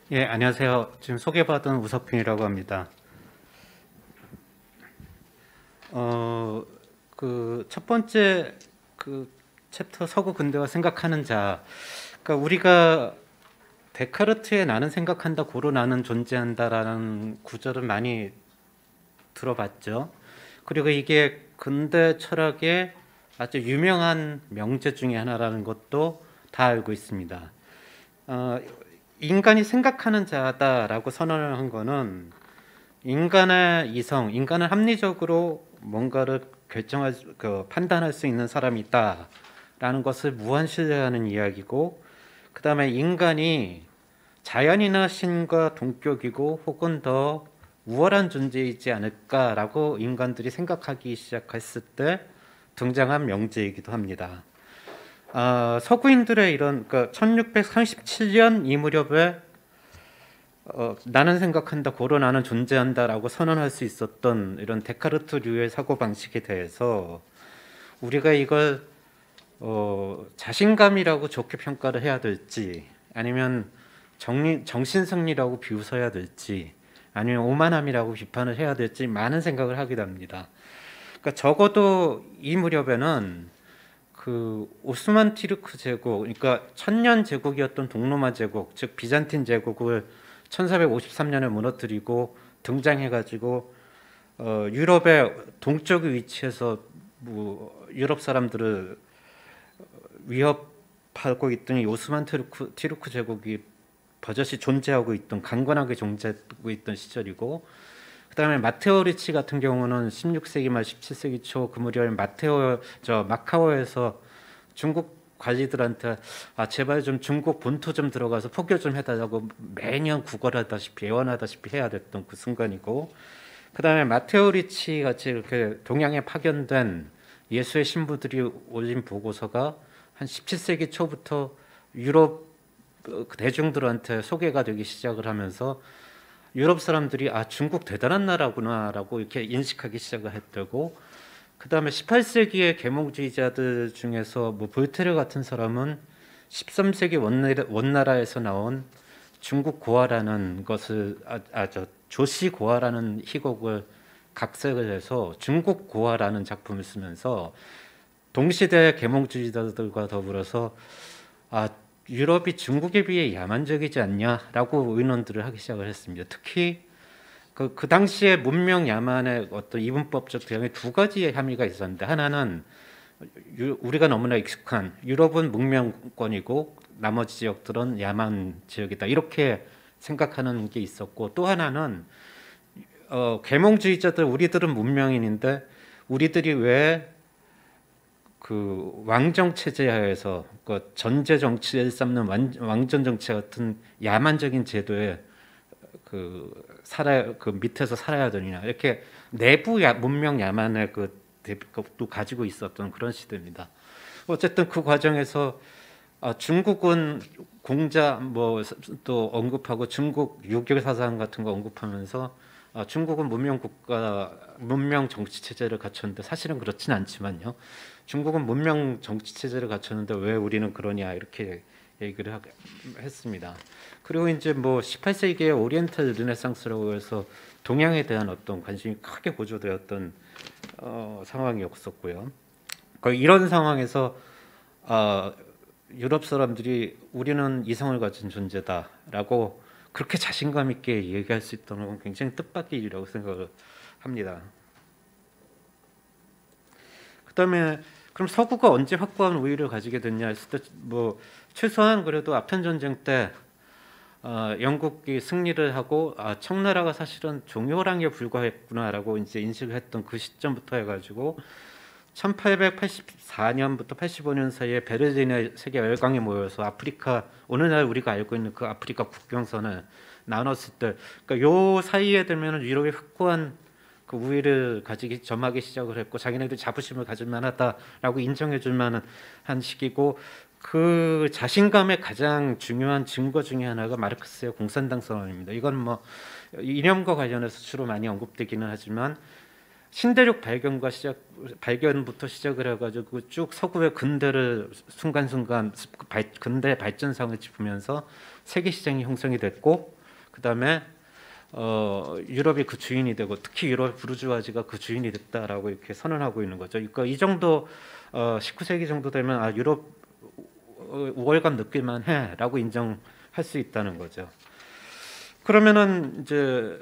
예, 안녕하세요. 지금 소개받은 우석균이라고 합니다. 첫 번째 그 챕터 서구 근대화 생각하는 자. 그러니까 우리가 데카르트의 나는 생각한다, 고로 나는 존재한다라는 구절을 많이 들어봤죠. 그리고 이게 근대 철학의 아주 유명한 명제 중에 하나라는 것도 다 알고 있습니다. 어, 인간이 생각하는 자다라고 선언을 한 거는 인간의 이성, 인간은 합리적으로 뭔가를 판단할 수 있는 사람이 있다라는 것을 무한 신뢰하는 이야기고, 그 다음에 인간이 자연이나 신과 동격이고 혹은 더 우월한 존재이지 않을까라고 인간들이 생각하기 시작했을 때 등장한 명제이기도 합니다. 서구인들의 이런 1637년 이 무렵에 나는 생각한다, 고로 나는 존재한다라고 선언할 수 있었던 이런 데카르트류의 사고방식에 대해서 우리가 이걸 자신감이라고 좋게 평가를 해야 될지, 아니면 정신승리라고 비웃어야 될지, 아니면 오만함이라고 비판을 해야 될지 많은 생각을 하게 됩니다. 그러니까 적어도 이 무렵에는 그 오스만 티르크 제국, 그러니까 천년 제국이었던 동로마 제국, 즉 비잔틴 제국을 1453년에 무너뜨리고 등장해가지고 유럽의 동쪽의 위치에서 뭐 유럽 사람들을 위협하고 있던 이 오스만 티르크 제국이 버젓이 존재하고 있던, 강건하게 존재하고 있던 시절이고, 그다음에 마테오 리치 같은 경우는 16세기 말 17세기 초 그 무렵 마카오에서 중국 관리들한테 제발 좀 중국 본토 좀 들어가서 포교 좀 해달라고 매년 구걸하다시피 애원하다시피 해야 됐던 그 순간이고, 그다음에 마테오 리치 같이 이렇게 동양에 파견된 예수의 신부들이 올린 보고서가 한 17세기 초부터 유럽 대중들한테 소개가 되기 시작을 하면서 유럽 사람들이 중국 대단한 나라구나라고 이렇게 인식하기 시작을 했다고. 그다음에 18세기의 계몽주의자들 중에서 뭐 볼테르 같은 사람은 13세기 원나라에서 나온 중국 고아라는 것을 조시 고아라는 희곡을 각색을 해서 중국 고아라는 작품을 쓰면서 동시대 계몽주의자들과 더불어서 유럽이 중국에 비해 야만적이지 않냐라고 의논들을 하기 시작을 했습니다. 특히 그 당시에 문명 야만의 어떤 이분법적 대응에 두 가지의 함의가 있었는데, 하나는 우리가 너무나 익숙한 유럽은 문명권이고 나머지 지역들은 야만 지역이다, 이렇게 생각하는 게 있었고, 또 하나는 계몽주의자들, 우리들은 문명인인데 우리들이 왜 그 왕정 체제 하에서 그 전제 정치를 삼는 왕전 정치 같은 야만적인 제도에 그 밑에서 살아야 되느냐, 이렇게 내부 문명 야만의 또 가지고 있었던 그런 시대입니다. 어쨌든 그 과정에서 중국은 공자 뭐 또 언급하고 중국 유교 사상 같은 거 언급하면서 중국은 문명 국가, 문명 정치 체제를 갖췄는데 사실은 그렇진 않지만요. 중국은 문명 정치 체제를 갖췄는데 왜 우리는 그러냐, 이렇게 얘기를 했습니다. 그리고 이제 뭐 18세기의 오리엔탈 르네상스라고 해서 동양에 대한 어떤 관심이 크게 고조되었던 상황이었었고요. 이런 상황에서 유럽 사람들이 우리는 이성을 가진 존재다라고 그렇게 자신감 있게 얘기할 수 있다는 건 굉장히 뜻밖의 일이라고 생각을 합니다. 그다음에 그럼 서구가 언제 확고한 우위를 가지게 됐냐 했을 때, 뭐 최소한 그래도 아편 전쟁 때 영국이 승리를 하고 청나라가 사실은 종효랑에 불과했구나라고 이제 인식을 했던 그 시점부터 해가지고 1884년부터 85년 사이에 베를린의 세계 열강이 모여서 아프리카, 오늘날 우리가 알고 있는 그 아프리카 국경선을 나눴을 때, 그러니까 요 사이에 되면은 유럽이 확고한 그 우위를 점하기 시작을 했고, 자기네들 자부심을 가질 만하다라고 인정해 줄 만한 한 시기고, 그 자신감의 가장 중요한 증거 중에 하나가 마르크스의 공산당 선언입니다. 이건 뭐 이념과 관련해서 주로 많이 언급되기는 하지만 신대륙 발견부터 시작을 해가지고 쭉 서구의 근대를 순간순간 근대 발전상을 짚으면서 세계 시장이 형성이 됐고, 그다음에 유럽이 그 주인이 되고 특히 유럽 부르주아지가 그 주인이 됐다라고 이렇게 선언하고 있는 거죠. 그러니까 이 정도 19세기 정도 되면 유럽 우월감 느낄만 해라고 인정할 수 있다는 거죠. 그러면은 이제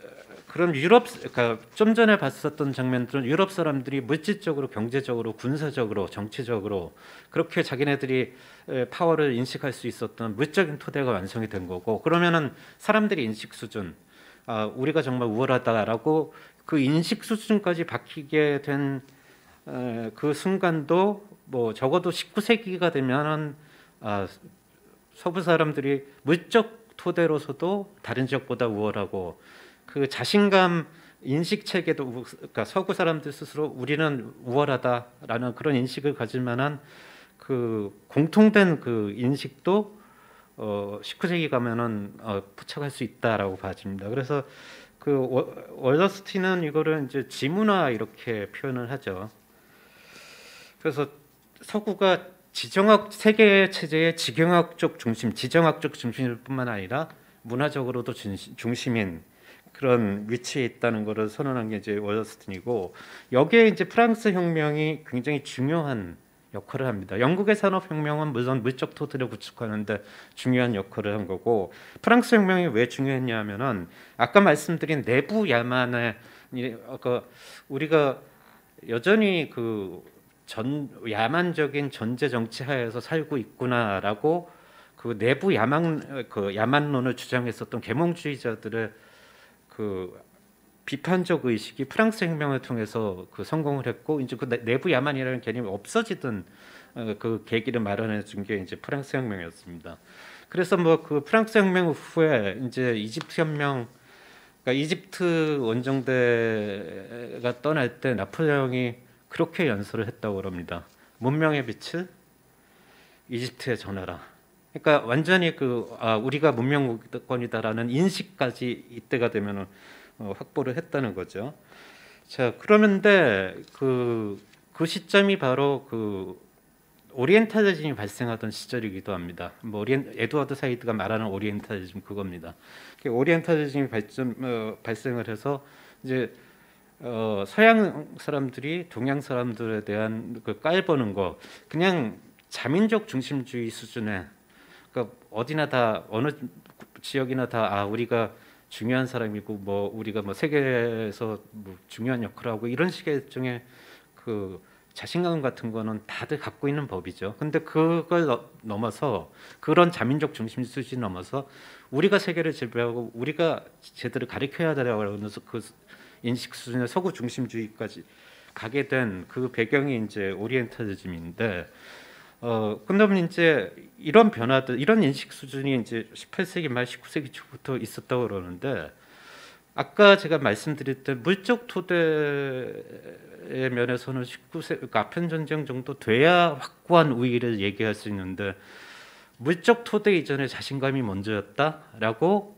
그럼 그러니까 좀 전에 봤었던 장면들은 유럽 사람들이 물질적으로, 경제적으로, 군사적으로, 정치적으로 그렇게 자기네들이 파워를 인식할 수 있었던 물적인 토대가 완성이 된 거고, 그러면은 사람들이 인식 수준, 우리가 정말 우월하다라고 그 인식 수준까지 바뀌게 된 그 순간도 뭐 적어도 19세기가 되면은 서부 사람들이 물적 토대로서도 다른 지역보다 우월하고 그 자신감 인식 체계도, 그러니까 서구 사람들 스스로 우리는 우월하다라는 그런 인식을 가질 만한 그 공통된 그 인식도 19세기 가면은 포착할 수 있다라고 봐집니다. 그래서 그 월러스틴은 이거를 이제 지문화 이렇게 표현을 하죠. 그래서 서구가 세계 체제의 지경학적 중심, 지정학적 중심일 뿐만 아니라 문화적으로도 중심인 그런 위치에 있다는 것을 선언한 게 이제 월러스틴이고, 여기에 이제 프랑스 혁명이 굉장히 중요한 역할을 합니다. 영국의 산업혁명은 물론 물적 토대를 구축하는데 중요한 역할을 한 거고, 프랑스 혁명이 왜 중요했냐면은 아까 말씀드린 내부 야만의 우리가 여전히 야만적인 전제 정치 하에서 살고 있구나라고 그 내부 야만론을 주장했었던 계몽주의자들의 그 비판적 의식이 프랑스 혁명을 통해서 성공을 했고, 이제 그 내부 야만이라는 개념이 없어지던 그 계기를 마련해 준 게 이제 프랑스 혁명이었습니다. 그래서 뭐 그 프랑스 혁명 후에 이제 이집트 혁명, 그러니까 이집트 원정대가 떠날 때 나폴레옹이 그렇게 연설을 했다고 합니다. 문명의 빛을 이집트에 전하라. 그러니까 완전히 우리가 문명권이다라는 인식까지 이때가 되면은 확보를 했다는 거죠. 자, 그러는데 그 시점이 바로 그 오리엔탈리즘이 발생하던 시절이기도 합니다. 뭐 에드워드 사이드가 말하는 오리엔탈리즘 그겁니다. 오리엔탈리즘이 발생을 해서 이제 서양 사람들이 동양 사람들에 대한 깔보는 거, 그냥 자민족 중심주의 수준의, 그러니까 어디나 다 어느 지역이나 다 우리가 중요한 사람이고 뭐 우리가 뭐 세계에서 뭐 중요한 역할을 하고 이런 식의 일종의 그 자신감 같은 거는 다들 갖고 있는 법이죠. 근데 그걸 넘어서, 그런 자민족 중심 수준 넘어서 우리가 세계를 지배하고 우리가 제대로 가르쳐야 되라고 하면서 그 인식 수준의 서구 중심주의까지 가게 된 그 배경이 이제 오리엔탈리즘인데, 근데 이제 이런 변화들, 이런 인식 수준이 이제 18세기 말 19세기 초부터 있었다고 그러는데, 아까 제가 말씀드렸던 물적 토대의 면에서는 19세, 그러니까 아편 전쟁 정도 돼야 확고한 우위를 얘기할 수 있는데, 물적 토대 이전에 자신감이 먼저였다라고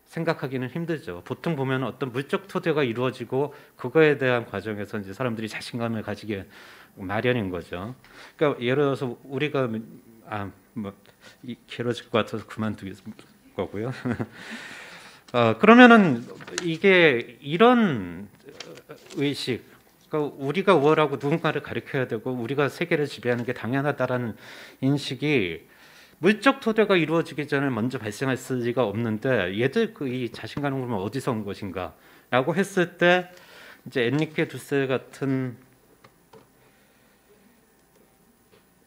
생각하기는 힘들죠. 보통 보면 어떤 물적 토대가 이루어지고 그거에 대한 과정에서 이제 사람들이 자신감을 가지게 마련인 거죠. 그러니까 예를 들어서 우리가 길어질 것 같아서 그만두겠 거고요. 그러면은 이게 이런 의식, 그러니까 우리가 우월하고 누군가를 가르쳐야 되고 우리가 세계를 지배하는 게 당연하다라는 인식이 물적 토대가 이루어지기 전에 먼저 발생할 리가 없는데, 얘들 이 자신감은 그러면 어디서 온 것인가라고 했을 때 이제 엔리케 두셀 같은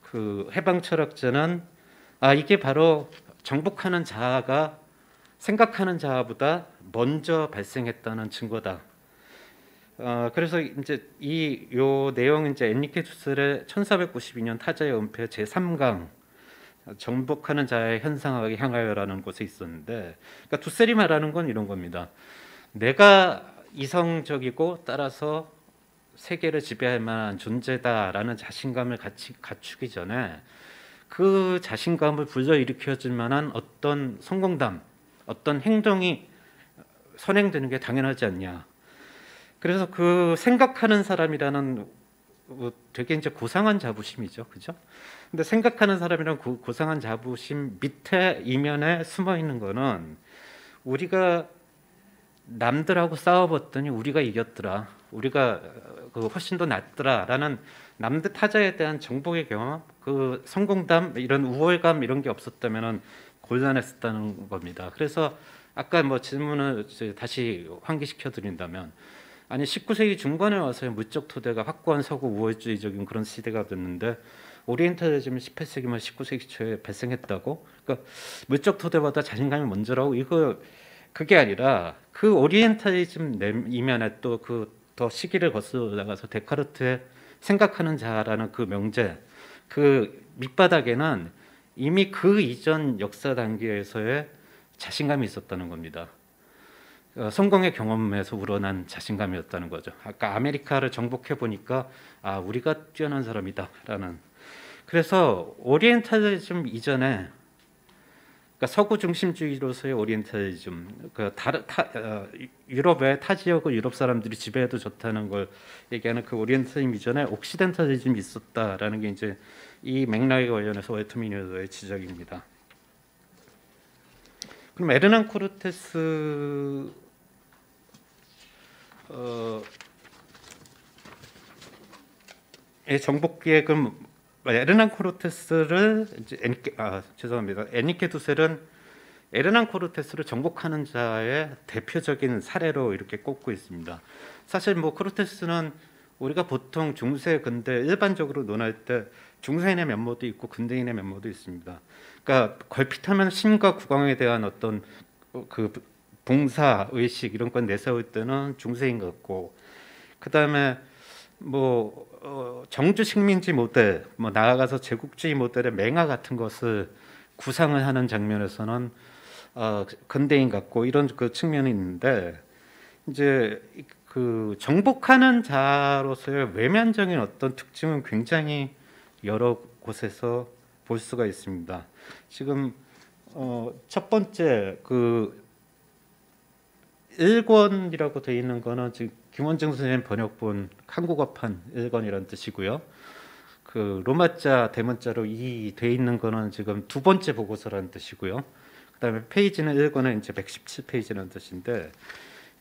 그 해방 철학자는 이게 바로 정복하는 자아가 생각하는 자아보다 먼저 발생했다는 증거다. 그래서 이제 요 내용 이제 엔리케 두셀의 1492년 타자의 은폐 제3강 정복하는 자의 현상을 향하여라는 곳에 있었는데, 그러니까 두셀이 말하는 건 이런 겁니다. 내가 이성적이고 따라서 세계를 지배할 만한 존재다라는 자신감을 갖추기 전에 그 자신감을 불러일으켜줄 만한 어떤 성공담, 어떤 행동이 선행되는 게 당연하지 않냐. 그래서 그 생각하는 사람이라는 되게 이제 고상한 자부심이죠, 그죠? 근데 생각하는 사람이란 고상한 자부심 밑에 이면에 숨어 있는 거는 우리가 남들하고 싸워봤더니 우리가 이겼더라. 우리가 훨씬 더 낫더라라는 남들 타자에 대한 정복의 경험, 그 성공담, 이런 우월감 이런 게 없었다면은 곤란했었다는 겁니다. 그래서 아까 뭐 질문을 다시 환기시켜 드린다면, 아니 19세기 중반에 와서 무적 토대가 확고한 서구 우월주의적인 그런 시대가 됐는데 오리엔탈리즘이 18세기 말 19세기 초에 발생했다고? 그러니까 무적 토대보다 자신감이 먼저라고? 이거 그게 아니라 그 오리엔탈리즘 이면에 또 그 더 시기를 거슬러 나가서 데카르트의 생각하는 자라는 그 명제, 그 밑바닥에는 이미 그 이전 역사 단계에서의 자신감이 있었다는 겁니다. 성공의 경험에서 우러난 자신감이었다는 거죠. 아까 아메리카를 정복해 보니까 아, 우리가 뛰어난 사람이다라는. 그래서 오리엔탈리즘 이전에, 그러니까 서구 중심주의로서의 오리엔탈리즘, 유럽의 타 지역을 유럽 사람들이 지배해도 좋다는 걸 얘기하는 그 오리엔탈리즘 이전에 옥시덴탈리즘이 있었다라는 게 이제 이 맥락에 관련해서 웨트미니어의 지적입니다. 그럼 에르난 코르테스의 정복 계획은, 에르난 코르테스를 이제 에니케 두셀은 에르난 코르테스를 정복하는 자의 대표적인 사례로 이렇게 꼽고 있습니다. 사실 뭐 코르테스는 우리가 보통 중세 근대 일반적으로 논할 때 중세인의 면모도 있고 근대인의 면모도 있습니다. 그러니까 걸핏하면 신과 국왕에 대한 어떤 그 봉사 의식 이런 건 내세울 때는 중세인 같고, 그 다음에 뭐 정주 식민지 모델, 뭐 나아가서 제국주의 모델의 맹아 같은 것을 구상을 하는 장면에서는 근대인 같고 이런 그 측면이 있는데, 이제 그 정복하는 자로서의 외면적인 어떤 특징은 굉장히 여러 곳에서 볼 수가 있습니다. 지금 첫 번째 그 1권이라고 되어 있는 거는 지금 김원정 선생님 번역본 한국어판 1권이라는 뜻이고요. 그 로마자 대문자로 이 돼 있는 거는 지금 두 번째 보고서라는 뜻이고요. 그다음에 페이지는 1권은 이제 117페이지라는 뜻인데,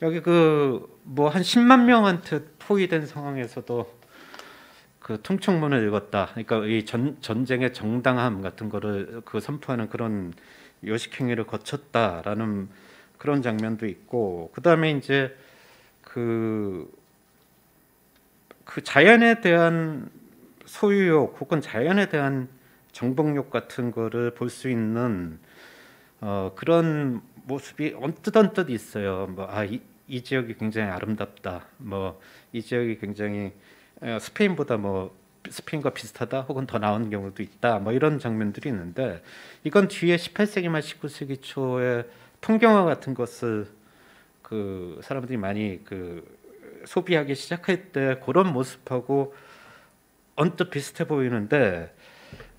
여기 그 뭐 한 10만 명한테 포위된 상황에서도 그 통촉문을 읽었다. 그러니까 이 전쟁의 정당함 같은 거를 그 선포하는 그런 요식 행위를 거쳤다라는 그런 장면도 있고, 그다음에 이제 그 자연에 대한 소유욕 혹은 자연에 대한 정복욕 같은 거를 볼 수 있는 그런 모습이 언뜻 있어요. 뭐 이 지역이 굉장히 아름답다. 뭐 이 지역이 굉장히 스페인보다 뭐 스페인과 비슷하다 혹은 더 나은 경우도 있다. 뭐 이런 장면들이 있는데, 이건 뒤에 18세기 말 19세기 초에 풍경화 같은 것을 그 사람들이 많이 그 소비하기 시작할 때 그런 모습하고 언뜻 비슷해 보이는데,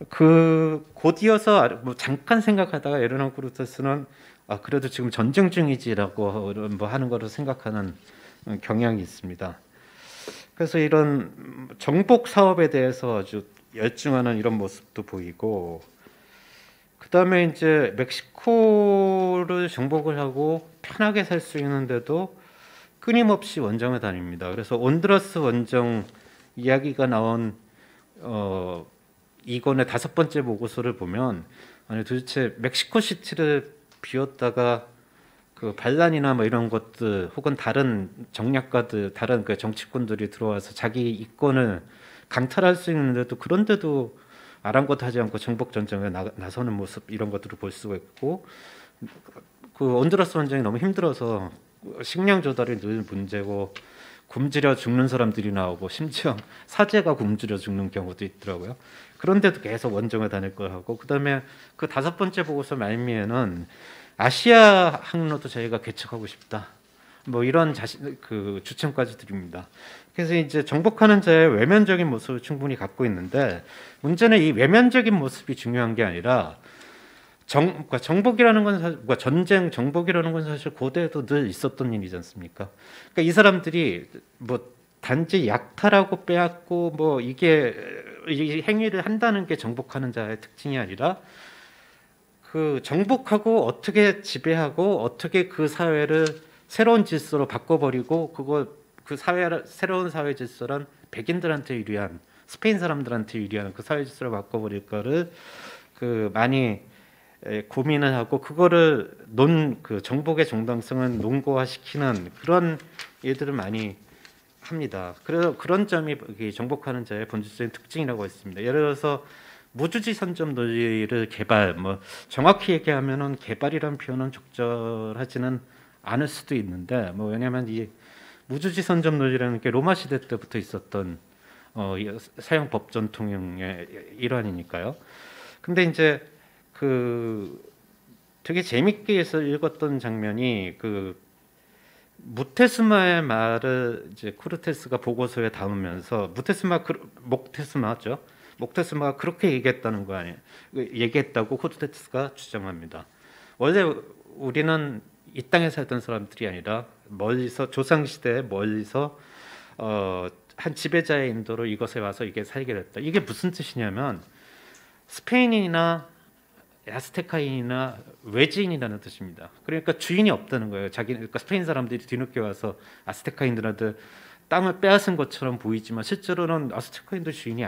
그 곧이어서 뭐 잠깐 생각하다가 에르난 코르테스는 그래도 지금 전쟁 중이지라고 뭐 하는 거로 생각하는 경향이 있습니다. 그래서 이런 정복 사업에 대해서 아주 열중하는 이런 모습도 보이고, 그 다음에 이제 멕시코를 정복을 하고 편하게 살 수 있는데도 끊임없이 원정을 다닙니다. 그래서 온두라스 원정 이야기가 나온 이권의 5번째 보고서를 보면, 아니 도대체 멕시코 시티를 비웠다가 그 반란이나 뭐 이런 것들 혹은 다른 정략가들, 다른 그 정치꾼들이 들어와서 자기 이권을 강탈할 수 있는데도, 그런데도 아랑곳하지 않고 정복 전쟁에 나서는 모습, 이런 것들을 볼 수가 있고, 그 온두라스 원정이 너무 힘들어서 식량 조달이 늘 문제고 굶주려 죽는 사람들이 나오고 심지어 사제가 굶주려 죽는 경우도 있더라고요. 그런데도 계속 원정을 다닐 걸 하고, 그다음에 그 5번째 보고서 말미에는 아시아 항로도 저희가 개척하고 싶다. 뭐 이런 그 주청까지 드립니다. 그래서 이제 정복하는 자의 외면적인 모습을 충분히 갖고 있는데, 문제는 이 외면적인 모습이 중요한 게 아니라 그러니까 정복이라는 건 그러니까 전쟁 정복이라는 건 사실 고대에도 늘 있었던 일이지 않습니까? 그러니까 이 사람들이 뭐 단지 약탈하고 빼앗고 뭐 이게 이 행위를 한다는 게 정복하는 자의 특징이 아니라, 그 정복하고 어떻게 지배하고 어떻게 그 사회를 새로운 질서로 바꿔버리고 그 사회를 새로운 사회 질서란 백인들한테 유리한 스페인 사람들한테 유리한 그 사회 질서로 바꿔버릴 거를 그 많이 고민을 하고 그거를 그 정복의 정당성은 논거화시키는 그런 일들을 많이 합니다. 그래서 그런 점이 정복하는 자의 본질적인 특징이라고 했습니다. 예를 들어서 무주지 선점 논리를 개발, 뭐 정확히 얘기하면은 개발이란 표현은 적절하지는 않을 수도 있는데, 뭐 왜냐하면 이 무주지 선점 논리라는 게 로마 시대 때부터 있었던 사형 법 전통의 일환이니까요. 근데 이제 그 되게 재밌게 해서 읽었던 장면이 그 무테스마의 말을 이제 코르테스가 보고서에 담으면서 목테스마죠. 목테스마가 그렇게 얘기했다는 거 아니에요. 얘기했다고 코르테스가 주장합니다. 원래 우리는 이 땅에 살던 사람들이 아니라 멀리서 조상 시대에 멀리서 한 지배자의 인도로 이곳에 와서 이게 살게 됐다. 이게 무슨 뜻이냐면 스페인인이나 아스테카인이나 외지인이라는 뜻입니다. 그러니까 주인이 없다는 거예요. 그러니까 스페인 사람들이 뒤늦게 와서 아스테카인들한테 땅을 빼앗은 것처럼 보이지만 실제로는 아스테카인도 주인이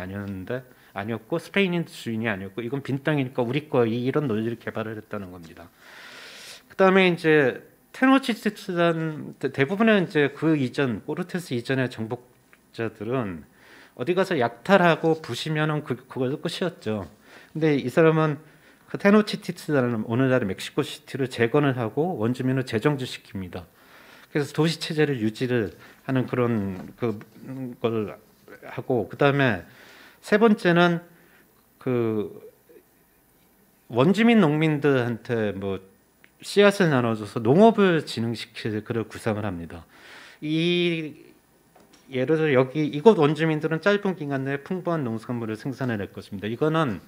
아니었고 스페인인도 주인이 아니었고 이건 빈 땅이니까 우리 거 이런 논리를 개발을 했다는 겁니다. 그다음에 이제 테노치티스란 대부분의 이제 그 이전 코르테스 이전의 정복자들은 어디 가서 약탈하고 부시면은 그걸로 끝이었죠. 근데 이 사람은 그 테노치티스라는 오늘날의 멕시코 시티를 재건을 하고 원주민을 재정주시킵니다. 그래서 도시 체제를 유지를 하는 그런 걸 하고 그다음에 세 번째는 그 원주민 농민들한테 뭐 씨앗을 나눠줘서 농업을 진흥시킬 그런 구상을 합니다. 예를 들어 여기 이곳 원주민들은 짧은 기간 내에 풍부한 농산물을 생산해낼 것입니다. 이거는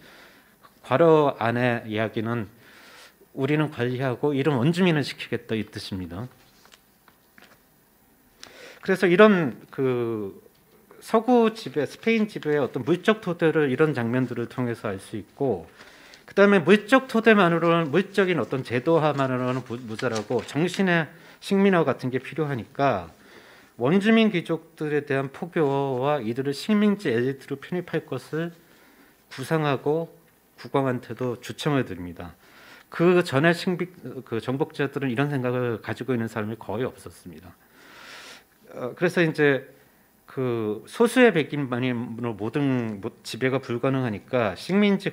괄호 안에 이야기는 우리는 관리하고 이런 원주민을 시키겠다 이 뜻입니다. 그래서 이런 그 서구 지배, 스페인 지배의 어떤 물적 토대를 이런 장면들을 통해서 알 수 있고, 그 다음에 물적 토대만으로는 물적인 어떤 제도화만으로는 모자라고 정신의 식민화 같은 게 필요하니까 원주민 귀족들에 대한 포교와 이들을 식민지 엘리트로 편입할 것을 구상하고 국왕한테도 주청을 드립니다. 그 전에 그 정복자들은 이런 생각을 가지고 있는 사람이 거의 없었습니다. 그래서 이제 그 소수의 백인만으로 모든 지배가 불가능하니까 식민지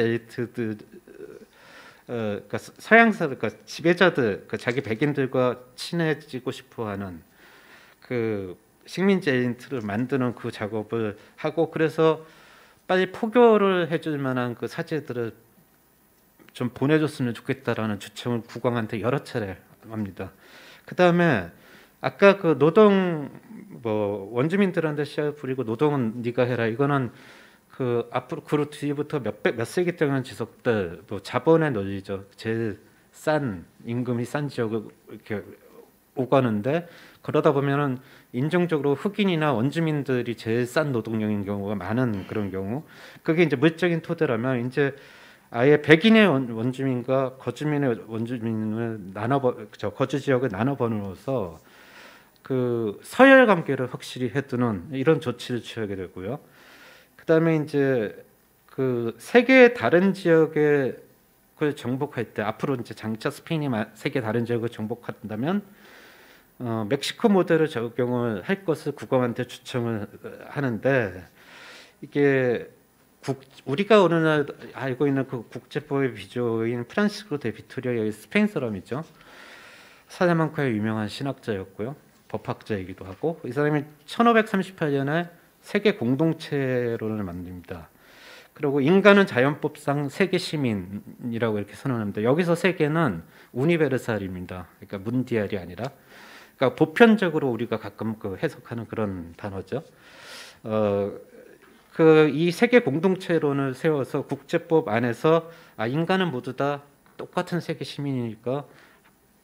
엘리트들, 그러니까 서양사들, 그러니까 지배자들, 그러니까 자기 백인들과 친해지고 싶어하는 그 식민지 엘리트를 만드는 그 작업을 하고, 그래서 빨리 포교를 해줄 만한 그 사제들을 좀 보내줬으면 좋겠다라는 주청을 국왕한테 여러 차례 합니다. 그 다음에 아까 그 노동 뭐 원주민들한테 씨앗을 뿌리고 노동은 네가 해라, 이거는 그 앞으로 그 뒤부터 몇 세기 동안 지속될 뭐 자본의 논리죠. 제일 싼 임금이 싼 지역을 이렇게 오가는데, 그러다 보면은 인종적으로 흑인이나 원주민들이 제일 싼 노동력인 경우가 많은 그런 경우, 그게 이제 물적인 토대라면 이제 아예 백인의 원주민과 거주민의 원주민을 거주 지역을 나눠버려서 그 서열 관계를 확실히 해두는 이런 조치를 취하게 되고요. 그다음에 이제 그 세계의 다른 지역을 정복할 때, 앞으로 이제 장차 스페인이 세계 다른 지역을 정복한다면 멕시코 모델을 적용을 할 것을 국왕한테 추청을 하는데, 이게 우리가 오늘날 알고 있는 그 국제법의 비조인 프란시스코 데 비토리아의 스페인 사람이죠. 살라망카의 유명한 신학자였고요. 법학자이기도 하고, 이 사람이 1538년에 세계 공동체론을 만듭니다. 그리고 인간은 자연법상 세계 시민이라고 이렇게 선언합니다. 여기서 세계는 우니베르살입니다. 그러니까 문디알이 아니라, 그러니까 보편적으로 우리가 가끔 그 해석하는 그런 단어죠. 이 세계 공동체론을 세워서 국제법 안에서 인간은 모두 다 똑같은 세계 시민이니까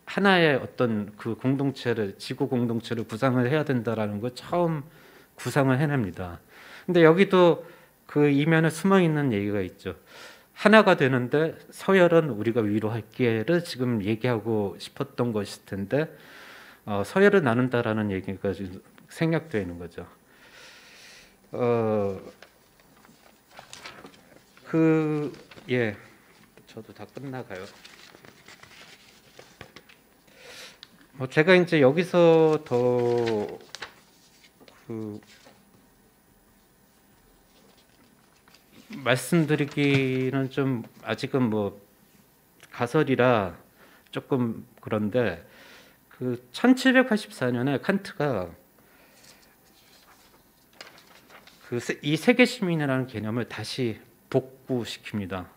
하나의 어떤 그 공동체를, 지구 공동체를 구상을 해야 된다라는 걸 처음 구상을 해냅니다. 근데 여기도 그 이면에 숨어 있는 얘기가 있죠. 하나가 되는데 서열은 우리가 위로할게를 지금 얘기하고 싶었던 것일 텐데 서열을 나눈다라는 얘기가 지금 생략되어 있는 거죠. 예, 저도 다 끝나가요. 제가 이제 여기서 더 말씀드리기는 좀 아직은 가설이라 조금 그런데 1784년에 칸트가 이 세계 시민이라는 개념을 다시 복구시킵니다.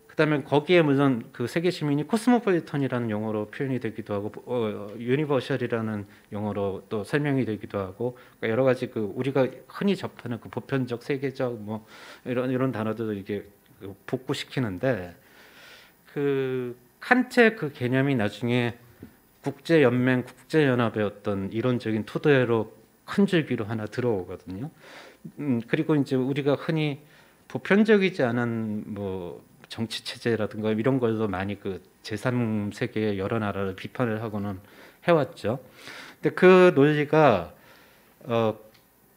그다음에 거기에 물론 세계 시민이 코스모폴리턴이라는 용어로 표현이 되기도 하고 유니버셜이라는 용어로 또 설명이 되기도 하고, 그러니까 여러 가지 우리가 흔히 접하는 보편적 세계적 이런 단어들을 이게 복구시키는데 칸트의 개념이 나중에 국제연맹 국제연합의 어떤 이론적인 토대로 큰 줄기로 하나 들어오거든요. 그리고 이제 우리가 흔히 보편적이지 않은 정치 체제라든가 이런 걸로 많이 제3세계의 여러 나라를 비판을 하고는 해왔죠. 근데 그 논리가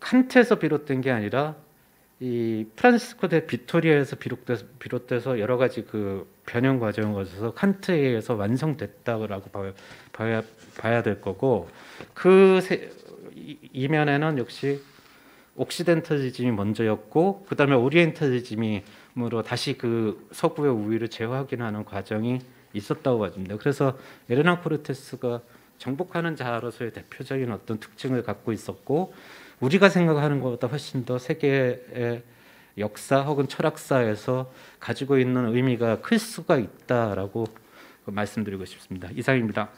칸트에서 비롯된 게 아니라 이 프란시스코 데 비토리아에서 비롯돼서 여러 가지 변형 과정을 거쳐서 칸트에 의해서 완성됐다라고 봐야 될 거고, 이면에는 역시 옥시덴탈리즘이 먼저였고 그다음에 오리엔탈리즘으로 다시 서구의 우위를 재확인하는 과정이 있었다고 봐집니다. 그래서 에르난 코르테스가 정복하는 자로서의 대표적인 어떤 특징을 갖고 있었고, 우리가 생각하는 것보다 훨씬 더 세계의 역사 혹은 철학사에서 가지고 있는 의미가 클 수가 있다라고 말씀드리고 싶습니다. 이상입니다.